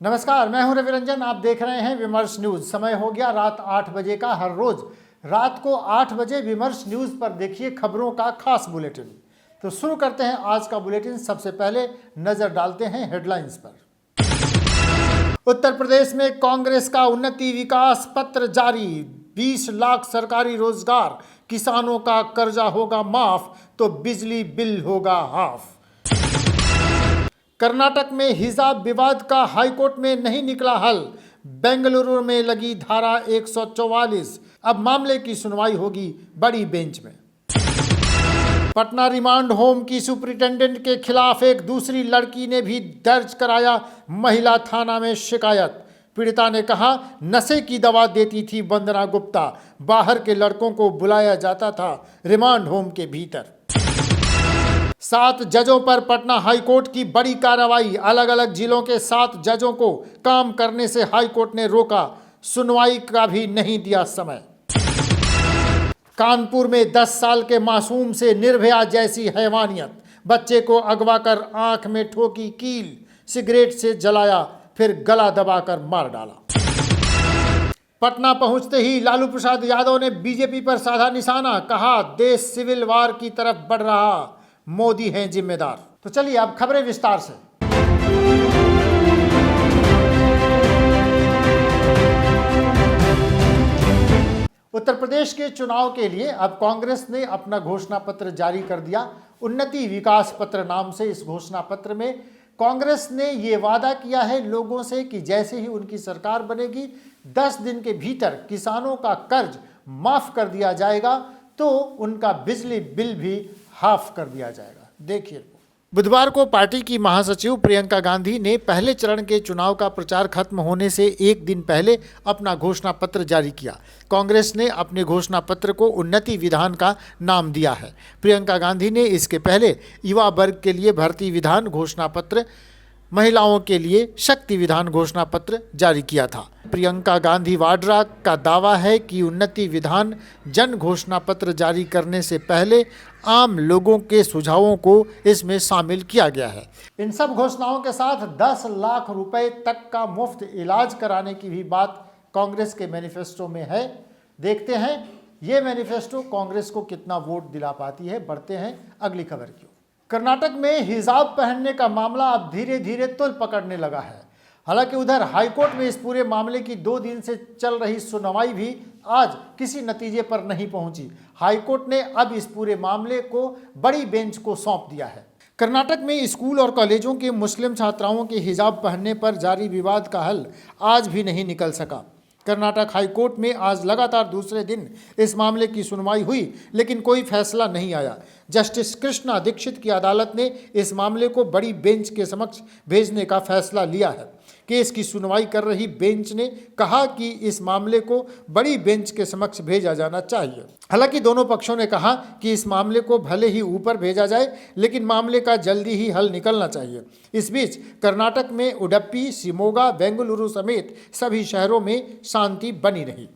नमस्कार, मैं हूं रवि रंजन। आप देख रहे हैं विमर्श न्यूज। समय हो गया रात 8 बजे का। हर रोज रात को 8 बजे विमर्श न्यूज पर देखिए खबरों का खास बुलेटिन। तो शुरू करते हैं आज का बुलेटिन। सबसे पहले नजर डालते हैं हेडलाइंस पर। उत्तर प्रदेश में कांग्रेस का उन्नति विकास पत्र जारी। 20 लाख सरकारी रोजगार, किसानों का कर्जा होगा माफ तो बिजली बिल होगा हाफ। कर्नाटक में हिजाब विवाद का हाईकोर्ट में नहीं निकला हल। बेंगलुरु में लगी धारा 144। अब मामले की सुनवाई होगी बड़ी बेंच में। पटना रिमांड होम की सुपरिटेंडेंट के खिलाफ एक दूसरी लड़की ने भी दर्ज कराया महिला थाना में शिकायत। पीड़िता ने कहा नशे की दवा देती थी वंदना गुप्ता, बाहर के लड़कों को बुलाया जाता था रिमांड होम के भीतर। 7 जजों पर पटना हाईकोर्ट की बड़ी कार्रवाई। अलग अलग जिलों के 7 जजों को काम करने से हाईकोर्ट ने रोका, सुनवाई का भी नहीं दिया समय। कानपुर में 10 साल के मासूम से निर्भया जैसी हैवानियत। बच्चे को अगवा कर आंख में ठोकी कील, सिगरेट से जलाया, फिर गला दबाकर मार डाला। पटना पहुंचते ही लालू प्रसाद यादव ने बीजेपी पर साधा निशाना। कहा देश सिविल वार की तरफ बढ़ रहा, मोदी हैं जिम्मेदार। तो चलिए अब खबरें विस्तार से। उत्तर प्रदेश के चुनाव के लिए अब कांग्रेस ने अपना घोषणा पत्र जारी कर दिया। उन्नति विकास पत्र नाम से इस घोषणा पत्र में कांग्रेस ने ये वादा किया है लोगों से कि जैसे ही उनकी सरकार बनेगी 10 दिन के भीतर किसानों का कर्ज माफ कर दिया जाएगा, तो उनका बिजली बिल भी हाफ कर दिया जाएगा। देखिए, बुधवार को पार्टी की महासचिव प्रियंका गांधी ने पहले चरण के चुनाव का प्रचार खत्म होने से एक दिन पहले अपना घोषणा पत्र जारी किया। कांग्रेस ने अपने घोषणा पत्र को उन्नति विधान का नाम दिया है। प्रियंका गांधी ने इसके पहले युवा वर्ग के लिए भर्ती विधान घोषणा पत्र, महिलाओं के लिए शक्ति विधान घोषणा पत्र जारी किया था। प्रियंका गांधी वाड्रा का दावा है कि उन्नति विधान जन घोषणा पत्र जारी करने से पहले आम लोगों के सुझावों को इसमें शामिल किया गया है। इन सब घोषणाओं के साथ 10 लाख रुपए तक का मुफ्त इलाज कराने की भी बात कांग्रेस के मैनिफेस्टो में है। देखते हैं ये मैनिफेस्टो कांग्रेस को कितना वोट दिला पाती है। बढ़ते हैं अगली खबर की ओर। कर्नाटक में हिजाब पहनने का मामला अब धीरे धीरे तुल पकड़ने लगा है। हालांकि उधर हाईकोर्ट में इस पूरे मामले की 2 दिन से चल रही सुनवाई भी आज किसी नतीजे पर नहीं पहुंची। हाईकोर्ट ने अब इस पूरे मामले को बड़ी बेंच को सौंप दिया है। कर्नाटक में स्कूल और कॉलेजों के मुस्लिम छात्राओं के हिजाब पहनने पर जारी विवाद का हल आज भी नहीं निकल सका। कर्नाटक हाईकोर्ट में आज लगातार दूसरे दिन इस मामले की सुनवाई हुई, लेकिन कोई फैसला नहीं आया। जस्टिस कृष्णा दीक्षित की अदालत ने इस मामले को बड़ी बेंच के समक्ष भेजने का फैसला लिया है। केस की सुनवाई कर रही बेंच ने कहा कि इस मामले को बड़ी बेंच के समक्ष भेजा जाना चाहिए। हालांकि दोनों पक्षों ने कहा कि इस मामले को भले ही ऊपर भेजा जाए, लेकिन मामले का जल्दी ही हल निकलना चाहिए। इस बीच कर्नाटक में उडुपी, शिमोगा, बेंगलुरु समेत सभी शहरों में शांति बनी रही।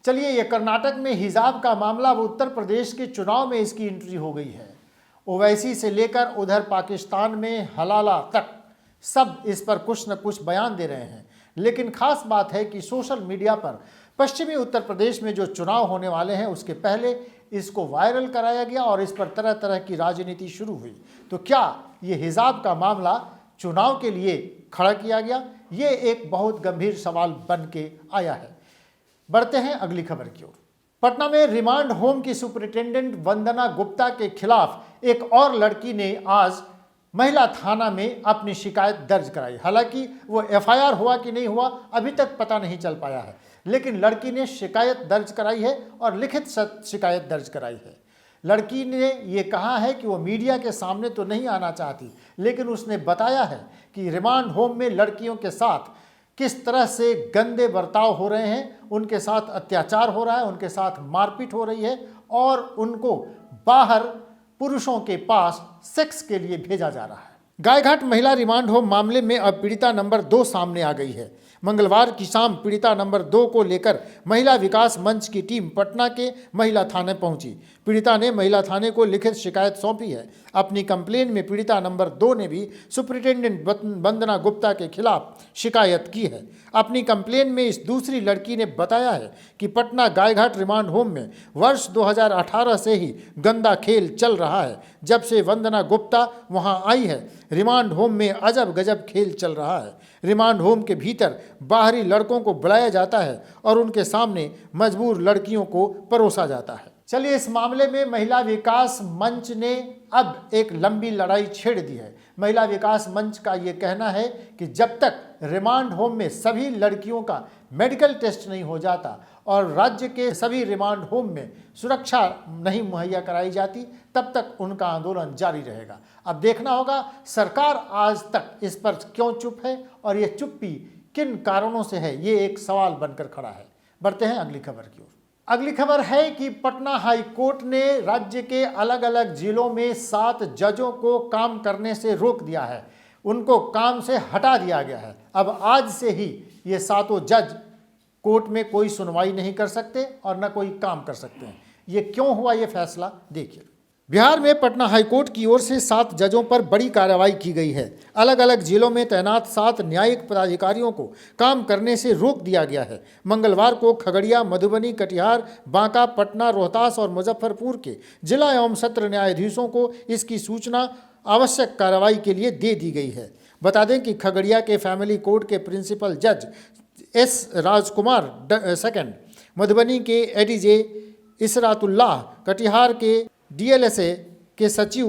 चलिए, ये कर्नाटक में हिजाब का मामला, अब उत्तर प्रदेश के चुनाव में इसकी एंट्री हो गई है। ओवैसी से लेकर उधर पाकिस्तान में हलाला तक सब इस पर कुछ न कुछ बयान दे रहे हैं। लेकिन खास बात है कि सोशल मीडिया पर पश्चिमी उत्तर प्रदेश में जो चुनाव होने वाले हैं उसके पहले इसको वायरल कराया गया और इस पर तरह तरह की राजनीति शुरू हुई। तो क्या ये हिजाब का मामला चुनाव के लिए खड़ा किया गया? ये एक बहुत गंभीर सवाल बन के आया है। बढ़ते हैं अगली खबर की ओर। पटना में रिमांड होम की सुपरिटेंडेंट वंदना गुप्ता के खिलाफ एक और लड़की ने आज महिला थाना में अपनी शिकायत दर्ज कराई। हालांकि वो एफआईआर हुआ कि नहीं हुआ अभी तक पता नहीं चल पाया है, लेकिन लड़की ने शिकायत दर्ज कराई है और लिखित शिकायत दर्ज कराई है। लड़की ने ये कहा है कि वो मीडिया के सामने तो नहीं आना चाहती, लेकिन उसने बताया है कि रिमांड होम में लड़कियों के साथ किस तरह से गंदे बर्ताव हो रहे हैं, उनके साथ अत्याचार हो रहा है, उनके साथ मारपीट हो रही है और उनको बाहर पुरुषों के पास सेक्स के लिए भेजा जा रहा है। गायघाट महिला रिमांड होम मामले में अब पीड़िता नंबर 2 सामने आ गई है। मंगलवार की शाम पीड़िता नंबर 2 को लेकर महिला विकास मंच की टीम पटना के महिला थाने पहुंची। पीड़िता ने महिला थाने को लिखित शिकायत सौंपी है। अपनी कंप्लेन में पीड़िता नंबर 2 ने भी सुपरिटेंडेंट वंदना गुप्ता के खिलाफ शिकायत की है। अपनी कंप्लेन में इस दूसरी लड़की ने बताया है कि पटना गायघाट रिमांड होम में वर्ष 2018 से ही गंदा खेल चल रहा है। जब से वंदना गुप्ता वहां आई है, रिमांड होम में अजब गजब खेल चल रहा है। रिमांड होम के भीतर बाहरी लड़कों को बुलाया जाता है और उनके सामने मजबूर लड़कियों को परोसा जाता है। चलिए, इस मामले में महिला विकास मंच ने अब एक लंबी लड़ाई छेड़ दी है। महिला विकास मंच का ये कहना है कि जब तक रिमांड होम में सभी लड़कियों का मेडिकल टेस्ट नहीं हो जाता और राज्य के सभी रिमांड होम में सुरक्षा नहीं मुहैया कराई जाती, तब तक उनका आंदोलन जारी रहेगा। अब देखना होगा सरकार आज तक इस पर क्यों चुप है और ये चुप्पी किन कारणों से है, ये एक सवाल बनकर खड़ा है। बढ़ते हैं अगली खबर की ओर। अगली खबर है कि पटना हाई कोर्ट ने राज्य के अलग अलग जिलों में 7 जजों को काम करने से रोक दिया है। उनको काम से हटा दिया गया है। अब आज से ही ये 7 जज कोर्ट में कोई सुनवाई नहीं कर सकते और न कोई काम कर सकते हैं। ये क्यों हुआ ये फैसला, देखिए। बिहार में पटना हाईकोर्ट की ओर से 7 जजों पर बड़ी कार्रवाई की गई है। अलग अलग जिलों में तैनात 7 न्यायिक पदाधिकारियों को काम करने से रोक दिया गया है। मंगलवार को खगड़िया, मधुबनी, कटिहार, बांका, पटना, रोहतास और मुजफ्फरपुर के जिला एवं सत्र न्यायाधीशों को इसकी सूचना आवश्यक कार्रवाई के लिए दे दी गई है। बता दें कि खगड़िया के फैमिली कोर्ट के प्रिंसिपल जज एस राजकुमार सेकंड, मधुबनी के एडीजे इसरातुल्लाह, कटिहार के डीएलएसए के सचिव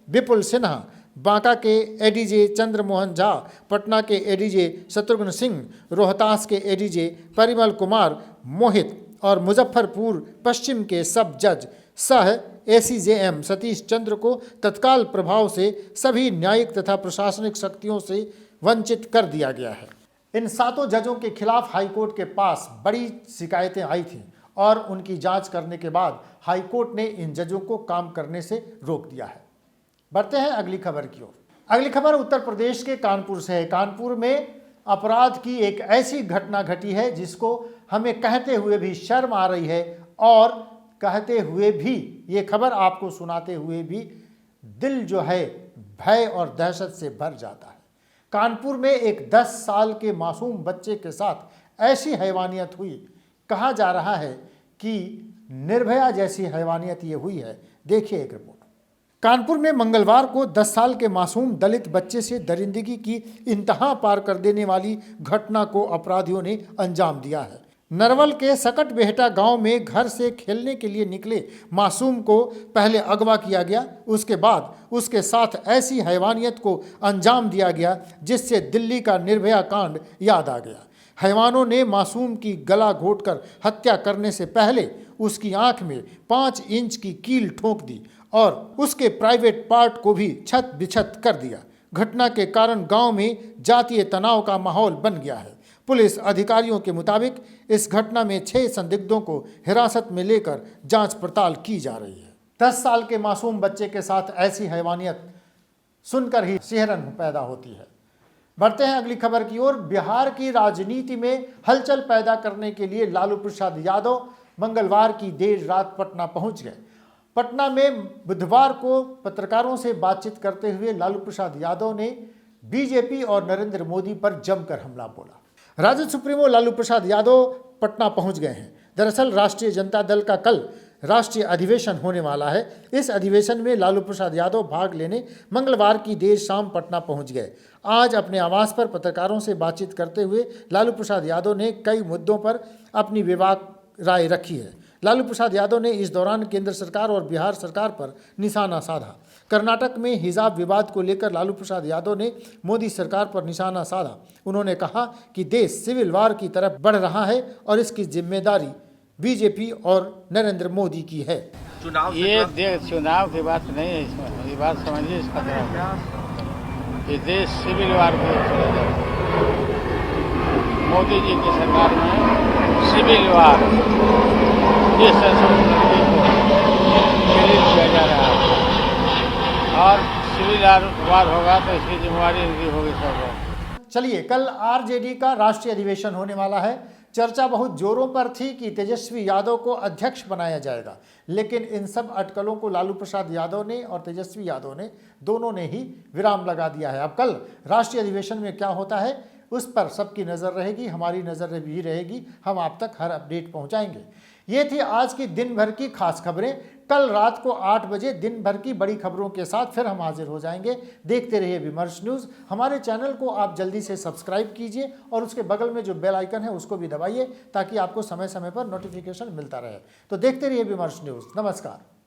विपुल सिन्हा, बांका के एडीजे चंद्रमोहन झा, पटना के एडीजे शत्रुघ्न सिंह, रोहतास के एडीजे परिमल कुमार मोहित और मुजफ्फरपुर पश्चिम के सब जज सह एसीजेएम सतीश चंद्र को तत्काल प्रभाव से सभी न्यायिक तथा प्रशासनिक शक्तियों से वंचित कर दिया गया है। इन 7 जजों के खिलाफ हाईकोर्ट के पास बड़ी शिकायतें आई थीं और उनकी जांच करने के बाद हाईकोर्ट ने इन जजों को काम करने से रोक दिया है। बढ़ते हैं अगली खबर की ओर। अगली खबर उत्तर प्रदेश के कानपुर से है। कानपुर में अपराध की एक ऐसी घटना घटी है जिसको हमें कहते हुए भी शर्म आ रही है और कहते हुए भी, ये खबर आपको सुनाते हुए भी दिल जो है भय और दहशत से भर जाता है। कानपुर में एक 10 साल के मासूम बच्चे के साथ ऐसी हैवानियत हुई, कहा जा रहा है कि निर्भया जैसी हैवानियत ये हुई है। देखिए एक रिपोर्ट। कानपुर में मंगलवार को 10 साल के मासूम दलित बच्चे से दरिंदगी की इंतहा पार कर देने वाली घटना को अपराधियों ने अंजाम दिया है। नरवल के सकट बेहटा गांव में घर से खेलने के लिए निकले मासूम को पहले अगवा किया गया, उसके बाद उसके साथ ऐसी हैवानियत को अंजाम दिया गया जिससे दिल्ली का निर्भया कांड याद आ गया। हैवानों ने मासूम की गला घोंटकर हत्या करने से पहले उसकी आंख में 5 इंच की कील ठोंक दी और उसके प्राइवेट पार्ट को भी छत बिछत कर दिया। घटना के कारण गांव में जातीय तनाव का माहौल बन गया है। पुलिस अधिकारियों के मुताबिक इस घटना में 6 संदिग्धों को हिरासत में लेकर जांच पड़ताल की जा रही है। 10 साल के मासूम बच्चे के साथ ऐसी हैवानियत सुनकर ही सिहरन पैदा होती है। बढ़ते हैं अगली खबर की ओर। बिहार की राजनीति में हलचल पैदा करने के लिए लालू प्रसाद यादव मंगलवार की देर रात पटना पहुंच गए। पटना में बुधवार को पत्रकारों से बातचीत करते हुए लालू प्रसाद यादव ने बीजेपी और नरेंद्र मोदी पर जमकर हमला बोला। राजद सुप्रीमो लालू प्रसाद यादव पटना पहुंच गए हैं। दरअसल राष्ट्रीय जनता दल का कल राष्ट्रीय अधिवेशन होने वाला है। इस अधिवेशन में लालू प्रसाद यादव भाग लेने मंगलवार की देर शाम पटना पहुंच गए। आज अपने आवास पर पत्रकारों से बातचीत करते हुए लालू प्रसाद यादव ने कई मुद्दों पर अपनी विवाद राय रखी है। लालू प्रसाद यादव ने इस दौरान केंद्र सरकार और बिहार सरकार पर निशाना साधा। कर्नाटक में हिजाब विवाद को लेकर लालू प्रसाद यादव ने मोदी सरकार पर निशाना साधा। उन्होंने कहा कि देश सिविल वार की तरफ बढ़ रहा है और इसकी जिम्मेदारी बीजेपी और नरेंद्र मोदी की है। चुनाव की बात नहीं है, इसमें ये बात समझिए इसका तरफ। ये देश सिविल वार पे चला जा रहा है। मोदी जी की सरकार में सिविल वार ये संशोधन किया जा रहा है और सिविल वार होगा तो इसकी जिम्मेवारी इनकी होगी सब। चलिए, कल आरजेडी का राष्ट्रीय अधिवेशन होने वाला है। चर्चा बहुत जोरों पर थी कि तेजस्वी यादव को अध्यक्ष बनाया जाएगा, लेकिन इन सब अटकलों को लालू प्रसाद यादव ने और तेजस्वी यादव ने दोनों ने ही विराम लगा दिया है। अब कल राष्ट्रीय अधिवेशन में क्या होता है उस पर सबकी नज़र रहेगी, हमारी नज़र भी रहेगी। हम आप तक हर अपडेट पहुंचाएंगे। ये थी आज की दिन भर की खास खबरें। कल रात को 8 बजे दिन भर की बड़ी खबरों के साथ फिर हम हाजिर हो जाएंगे। देखते रहिए विमर्श न्यूज़। हमारे चैनल को आप जल्दी से सब्सक्राइब कीजिए और उसके बगल में जो बेल आइकन है उसको भी दबाइए ताकि आपको समय समय पर नोटिफिकेशन मिलता रहे। तो देखते रहिए विमर्श न्यूज़। नमस्कार।